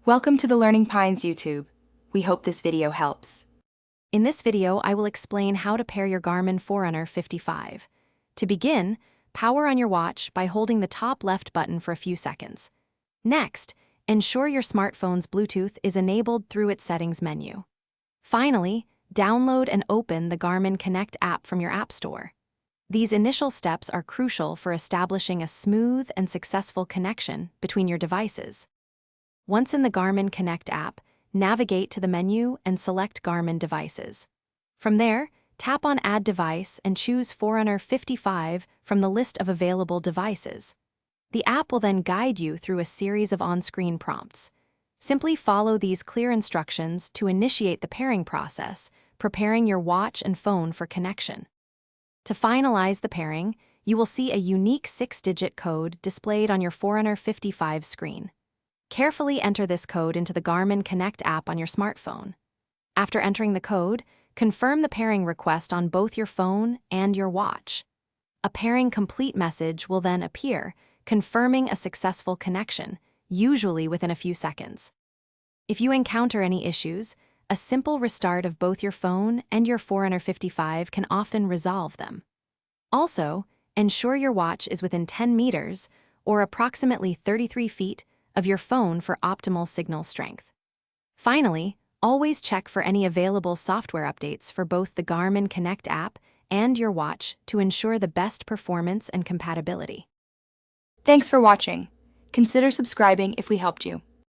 Welcome to the Learning Pines YouTube. We hope this video helps. In this video, I will explain how to pair your Garmin Forerunner 55. To begin, power on your watch by holding the top left button for a few seconds. Next, ensure your smartphone's Bluetooth is enabled through its settings menu. Finally, download and open the Garmin Connect app from your App Store. These initial steps are crucial for establishing a smooth and successful connection between your devices. Once in the Garmin Connect app, navigate to the menu and select Garmin Devices. From there, tap on Add Device and choose Forerunner 55 from the list of available devices. The app will then guide you through a series of on-screen prompts. Simply follow these clear instructions to initiate the pairing process, preparing your watch and phone for connection. To finalize the pairing, you will see a unique 6-digit code displayed on your Forerunner 55 screen. Carefully enter this code into the Garmin Connect app on your smartphone. After entering the code, confirm the pairing request on both your phone and your watch. A pairing complete message will then appear, confirming a successful connection, usually within a few seconds. If you encounter any issues, a simple restart of both your phone and your Forerunner 55 can often resolve them. Also, ensure your watch is within 10 meters, or approximately 33 feet, of your phone for optimal signal strength. Finally, always check for any available software updates for both the Garmin Connect app and your watch to ensure the best performance and compatibility. Thanks for watching. Consider subscribing if we helped you.